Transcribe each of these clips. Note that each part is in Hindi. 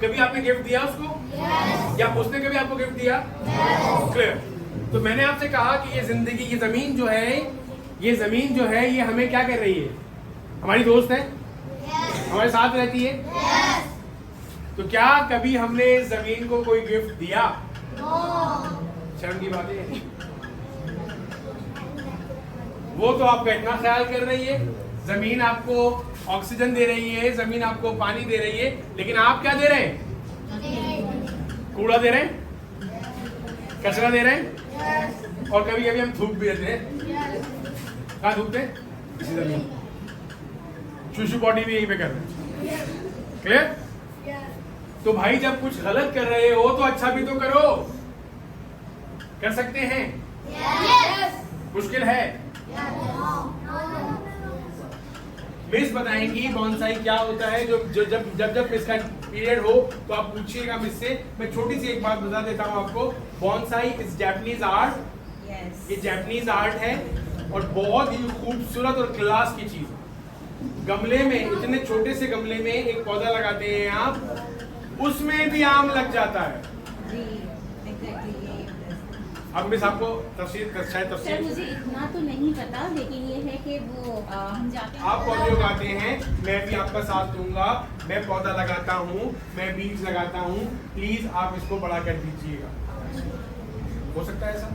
कभी आपने गिफ्ट दिया उसको? या उसने कभी आपको गिफ्ट दिया? क्लियर। तो मैंने आपसे कहा कि ये जिंदगी, ये जमीन जो है, ये जमीन जो है, ये हमें क्या कर रही है? हमारी दोस्त है, हमारे साथ रहती है। तो क्या कभी हमने जमीन को कोई गिफ्ट दिया? शर्म की बात है। वो तो आपका इतना ख्याल कर रही है, जमीन आपको ऑक्सीजन दे रही है, जमीन आपको पानी दे रही है, लेकिन आप क्या दे रहे हैं? कूड़ा दे रहे हैं, कचरा दे रहे हैं, और कभी कभी हम थूक भी देते हैं। कहाँ थूकते हैं? इसी जमीन। शूशु बॉडी भी यहीं पे कर रहे हैं। क्लियर? तो भाई जब कुछ गलत कर रहे हो तो अच्छा भी तो करो। कर सकते हैं? मुश्किल है? मिस बताएंगी बॉन्साई क्या होता है। जब मिस का पीरियड हो तो आप पूछिएगा मिस से। मैं छोटी सी एक बात बता देता हूँ आपको। Bonsai is Japanese art. ये जापानीज आर्ट है और बहुत ही खूबसूरत और क्लास की चीज। गमले में, इतने छोटे से गमले में एक पौधा लगाते हैं आप, उसमें भी आम लग जाता है। अब मिस आपको शायद सर मुझे इतना तो नहीं पता, लेकिन ये है कि वो हम जाते हैं, आप पौधे उगाते हैं, मैं भी आपका साथ दूंगा। मैं पौधा लगाता हूँ, मैं बीज लगाता हूँ, प्लीज आप इसको बड़ा कर दीजिएगा। हो सकता है ऐसा?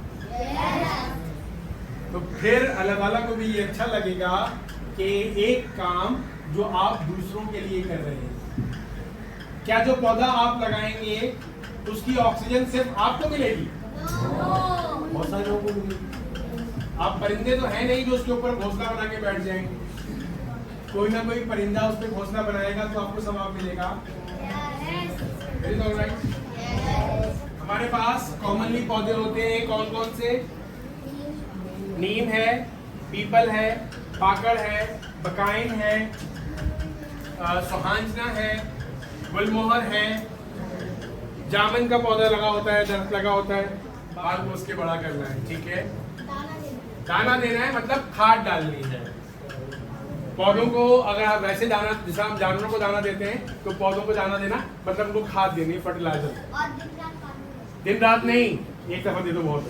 तो फिर अल्लाह ताला को भी ये अच्छा लगेगा कि एक काम जो आप दूसरों के लिए कर रहे हैं। क्या जो पौधा आप लगाएंगे उसकी ऑक्सीजन सिर्फ आपको मिलेगी? बहुत सारे लोगों को मिलेगी। आप परिंदे तो हैं नहीं जो उसके ऊपर घोंसला बना के बैठ जाएंगे। कोई ना कोई परिंदा उस पर घोंसला बनाएगा तो आपको सवाब मिलेगा। हमारे पास कॉमनली पौधे होते हैं कौन कौन से? नीम है, पीपल है, पाकड़ है, बकाइन है, सुहांजना है, गुलमोहर है, जामुन का पौधा लगा होता है, दरख्त लगा होता है। बाल को उसके बड़ा करना है, ठीक है। दाना देना है मतलब खाद डालनी है पौधों को। अगर आप वैसे दाना, जैसे हम जानवरों को दाना देते हैं, तो पौधों को दाना देना मतलब उनको खाद देनी, फर्टिलाइजर। दिन रात नहीं, एक दफा दे दो बहुत है।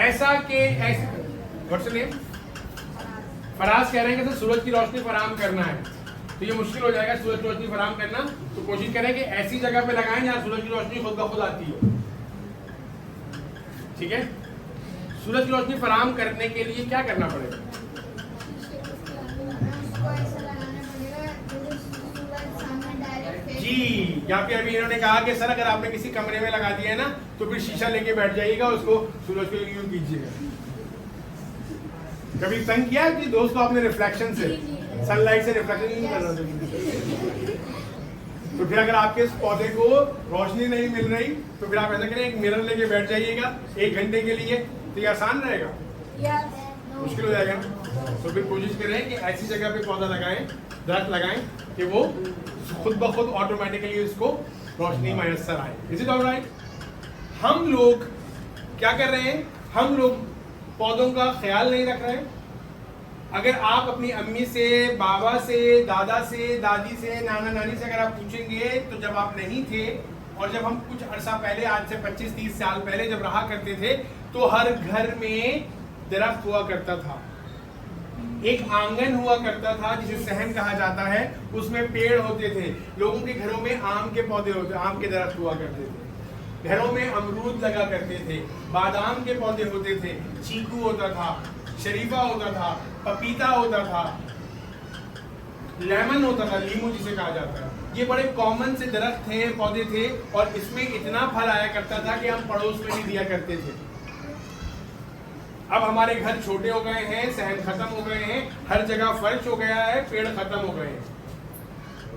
ऐसा के व्हाट्स नेम? फराज कह रहे हैं कि सूरज की रोशनी फराहम करना है, तो ये मुश्किल हो जाएगा सूरज की रोशनी फराहम करना। तो कोशिश करें कि ऐसी जगह पे लगाएं जहाँ सूरज की रोशनी खुद ब खुद आती हो, ठीक है। सूरज की रोशनी फराहम करने के लिए क्या करना पड़ेगा? जी, यहाँ पे अभी इन्होंने कहा कि सर अगर आपने किसी कमरे में लगा दिया है ना तो फिर शीशा लेके बैठ जाइएगा, उसको सूरज को यूं कीजिएगा। कभी तंग किया कि दोस्त को आपने रिफ्लेक्शन से, सनलाइट से रिफ्लेक्शन नहीं कर रहा था, तो फिर अगर आपके इस पौधे को रोशनी नहीं मिल रही तो फिर आप ऐसा करें, एक मिरर लेके बैठ जाइएगा 1 घंटे के लिए, तो ये आसान रहेगा? मुश्किल हो जाएगा ना। तो फिर कोशिश करें कि ऐसी जगह पे पौधा लगाएं, दरख्त लगाएं कि वो खुद ब खुद ऑटोमेटिकली उसको रोशनी मैसर आए। Is it alright? हम लोग क्या कर रहे हैं? हम लोग पौधों का ख्याल नहीं रख रहे हैं। अगर आप अपनी अम्मी से, बाबा से, दादा से, दादी से, नाना नानी से अगर आप पूछेंगे तो जब आप नहीं थे और जब हम कुछ अरसा पहले, आज से 25-30 साल पहले जब रहा करते थे, तो हर घर में दरख्त हुआ करता था, एक आंगन हुआ करता था जिसे सहन कहा जाता है, उसमें पेड़ होते थे। लोगों के घरों में आम के पौधे होते, आम के दरख्त हुआ करते थे, घरों में अमरूद लगा करते थे, बादाम के पौधे होते थे, चीकू होता था, शरीफा होता था, पपीता होता था, लेमन होता था, लीमू जिसे कहा जाता है। ये बड़े कॉमन से दरख्त थे, पौधे थे, और इसमें इतना फल आया करता था कि हम पड़ोस में भी दिया करते थे। अब हमारे घर छोटे हो गए हैं, सहन खत्म हो गए हैं, हर जगह फर्श हो गया है, पेड़ खत्म हो गए हैं।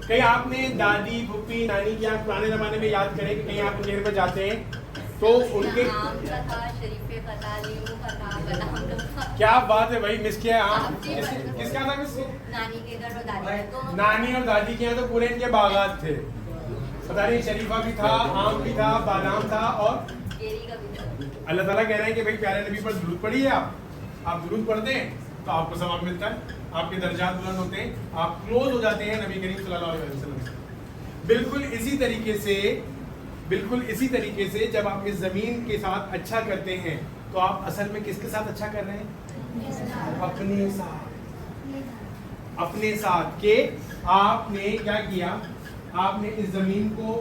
कहीं आपने दादी, फुप्पी, नानी की आप पुराने जमाने में याद करें कि कहीं आप उनके घर पर जाते हैं तो उनके क्या बात है भाई, मिस किया आम? किसका था मिस? नानी के घर और दादी। नानी और दादी के यहाँ तो पूरे इनके बागात थे, पता नहीं शरीफा भी था, आम भी था, बादाम था, और अल्लाह ताला कह रहे हैं कि भाई प्यारे नबी पर दुरूद पढ़िए। आप दुरूद पढ़ते हैं तो आपको सवाब मिलता है, आपके दर्जात बुलंद होते हैं, आप क्लोज हो जाते हैं नबी करीम सल्लल्लाहु अलैहि वसल्लम से। बिल्कुल इसी तरीके से जब आप इस जमीन के साथ अच्छा करते हैं तो आप असल में किसके साथ अच्छा कर रहे हैं? अपने साथ के आपने क्या किया? आपने इस जमीन को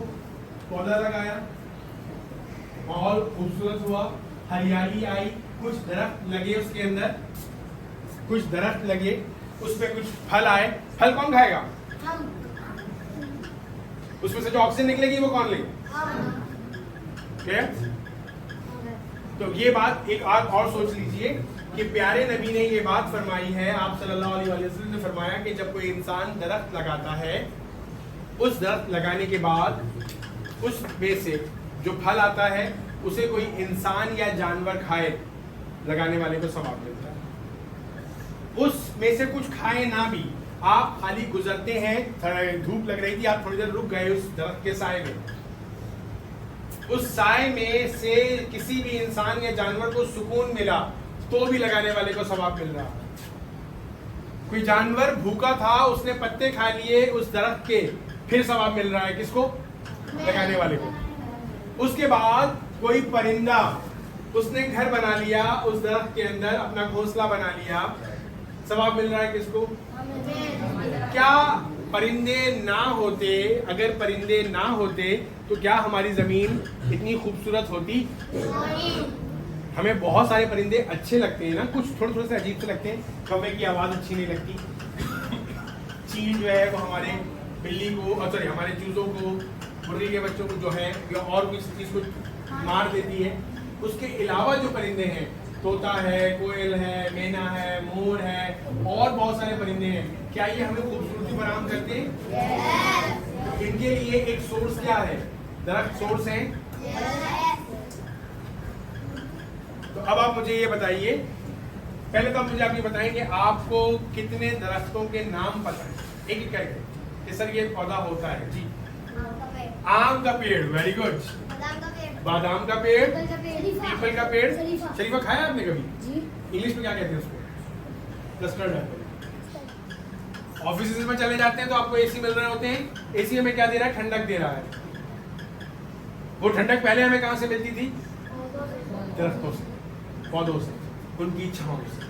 पौधा लगाया, माहौल खूबसूरत हुआ, हरियाली आई, कुछ दरख्त लगे उसके अंदर, उसमें कुछ फल आए। फल कौन खाएगा? उसमें से जो ऑक्सीजन निकलेगी वो कौन लेगा? तो ये बात एक और सोच लीजिए कि प्यारे नबी ने ये बात फरमाई है, आप सल्लल्लाहु अलैहि वसल्लम ने फरमाया कि जब कोई इंसान दरख्त लगाता है, उस दरख्त लगाने के बाद उसमें से जो फल आता है उसे कोई इंसान या जानवर खाए, लगाने वाले को सवाब मिलता है। उसमें से कुछ खाए ना भी, आप खाली गुजरते हैं, धूप लग रही थी, आप थोड़ी देर रुक गए उस दरख्त के साए में, उस साए में से किसी भी इंसान या जानवर को सुकून मिला तो भी लगाने वाले को सवाब मिल रहा। कोई जानवर भूखा था, उसने पत्ते खा लिए उस दरख्त के, फिर सवाब मिल रहा है किसको? लगाने वाले को। उसके बाद कोई परिंदा, उसने घर बना लिया उस दरख्त के अंदर, अपना घोंसला बना लिया, सवाब मिल रहा है किसको? क्या परिंदे ना होते, अगर परिंदे ना होते तो क्या हमारी जमीन इतनी खूबसूरत होती? हमें बहुत सारे परिंदे अच्छे लगते हैं ना, कुछ थोड़े से अजीब से लगते हैं। कौवे की आवाज अच्छी नहीं लगती, चील जो है वो हमारे बिल्ली को, सॉरी हमारे चूजों को, मुर्गी के बच्चों को जो है या और किसी चीज को मार देती है। उसके अलावा जो परिंदे हैं, तोता है, कोयल है, मैना है, मोर है, और बहुत सारे परिंदे हैं, क्या ये हमें खूबसूरती फराहम करते हैं? इनके लिए एक सोर्स क्या है? दरख्त सोर्स है। तो अब आप मुझे ये बताइए, पहले तो आप मुझे ये बताएं कि आपको कितने दरख्तों के नाम पता है, एक एक करके। कि सर ये पौधा होता है जी। आम का पेड़, वेरी गुड। बादाम का पेड़, पीपल का पेड़, शरीफा खाया आपने कभी? इंग्लिश में क्या कहते हैं उसको? Custard Apple. ऑफिस में चले जाते हैं तो आपको एसी मिल रहे होते हैं, एसी हमें क्या दे रहा है? ठंडक दे रहा है। वो ठंडक पहले हमें कहां से मिलती थी? दरख्तों से, पौधों से, उनकी छांव से।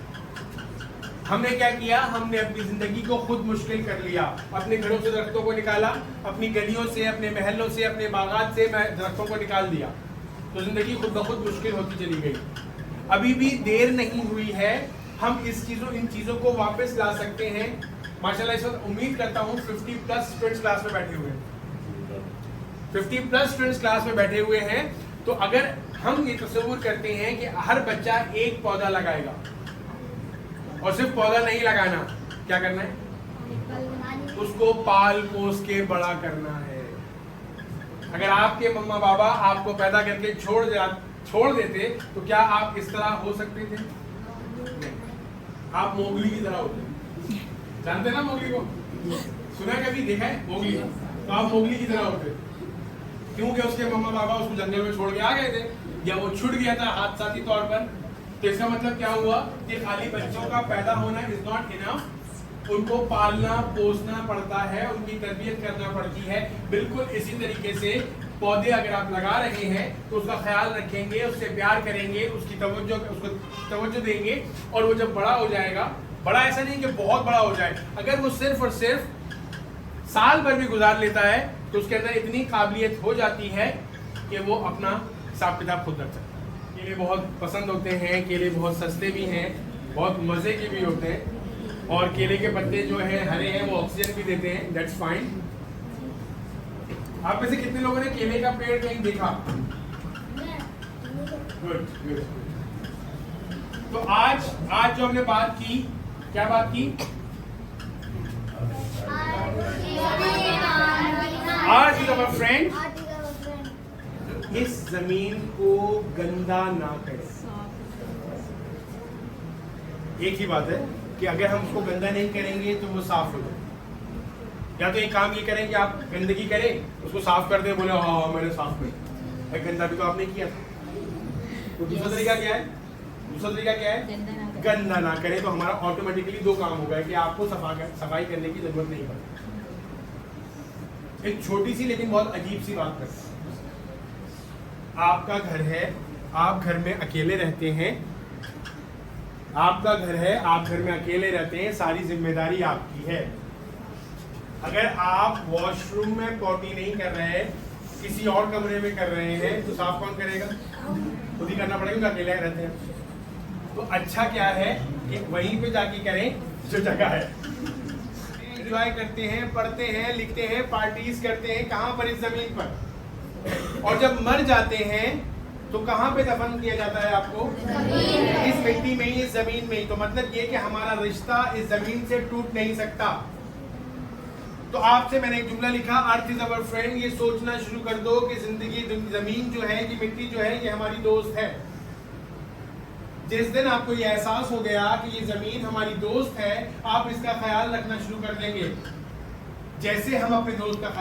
हमने क्या किया? हमने अपनी जिंदगी को खुद मुश्किल कर लिया, अपने घरों से दरख्तों को निकाला, अपनी गलियों से, अपने महलों से, अपने बागात से दरख्तों को निकाल दिया, तो जिंदगी खुद ब खुद मुश्किल होती चली गई। अभी भी देर नहीं हुई है, हम इन चीजों को वापस ला सकते हैं। माशाल्लाह इस वक्त उम्मीद करता हूँ 50+ स्टूडेंट्स क्लास में बैठे हुए हैं, 50+ स्टूडेंट्स क्लास में बैठे हुए हैं। तो अगर हम ये तस्वीर करते हैं कि हर बच्चा एक पौधा लगाएगा, और सिर्फ पौधा नहीं लगाना, क्या करना है? उसको पाल पोस के बड़ा करना है। अगर आपके मम्मा पापा आपको पैदा करके छोड़ देते तो क्या आप इस तरह हो सकते थे? आप मोगली की तरह होते। जानते ना मोगली को? सुना कभी, देखा है मोगली? तो आप मोगली की तरह होते, क्योंकि उसके मम्मा पापा उसको जंगल में छोड़ के आ गए थे, या वो छूट गया था हादसाती तौर पर। तो इसका मतलब क्या हुआ कि खाली बच्चों का पैदा होना इज नॉट इनफ, उनको पालना पोसना पड़ता है, उनकी तरबियत करना पड़ती है। बिल्कुल इसी तरीके से पौधे अगर आप लगा रहे हैं तो उसका ख्याल रखेंगे, उससे प्यार करेंगे, उसको तवज्जो देंगे, और वो जब बड़ा हो जाएगा, बड़ा ऐसा नहीं कि बहुत बड़ा हो जाए, अगर वो सिर्फ और सिर्फ साल भर भी गुजार लेता है तो उसके अंदर इतनी काबिलियत हो जाती है कि वो अपना हिसाब किताब खुद रख सकता है। केले बहुत पसंद होते हैं, केले बहुत सस्ते भी हैं, बहुत मज़े के भी होते हैं, और केले के पत्ते जो है हरे हैं वो ऑक्सीजन भी देते हैं, दैट्स फाइन। आप में से कितने लोगों ने केले का पेड़ कहीं देखा? Good good. तो आज जो हमने बात की, क्या बात की? आज अवर फ्रेंड, इस जमीन को गंदा ना करें। एक ही बात है कि अगर हम उसको गंदा नहीं करेंगे तो वो साफ हो जाए। या तो एक काम ये करें कि आप गंदगी करें, उसको साफ कर दें, बोले हाँ मैंने साफ कर, गंदा भी तो आपने किया था। तो दूसरा तरीका क्या है? गंदा ना करें। तो हमारा ऑटोमेटिकली दो काम हो गया कि आपको सफाई करने की जरूरत नहीं पड़ती। एक छोटी सी लेकिन बहुत अजीब सी बात करता हूं। आपका घर है, आप घर में अकेले रहते हैं, आपका घर है, आप घर में अकेले रहते हैं, सारी जिम्मेदारी आपकी है। अगर आप वॉशरूम में पॉटी नहीं कर रहे, किसी और कमरे में कर रहे हैं, तो साफ कौन करेगा? खुद ही करना पड़ेगा, अकेले रहते हैं। तो अच्छा क्या है कि वहीं पे जाके करें जो जगह है। एंजॉय करते हैं, पढ़ते हैं, लिखते हैं, पार्टीज करते हैं, कहाँ पर? इस जमीन पर। और जब मर जाते हैं तो कहाँ पे दफन किया जाता है आपको? इस मिट्टी में ही, इस जमीन में ही। तो मतलब ये कि हमारा रिश्ता इस जमीन से टूट नहीं सकता। तो आपसे मैंने एक जुमला लिखा, अर्थ इज अवर फ्रेंड। ये सोचना शुरू कर दो कि जिंदगी, जमीन जो है, ये मिट्टी जो है, ये हमारी दोस्त है। जिस दिन आपको ये एहसास हो गया कि ये जमीन हमारी दोस्त है, आप इसका ख्याल रखना शुरू कर देंगे, जैसे हम अपने दोस्त का ख्याल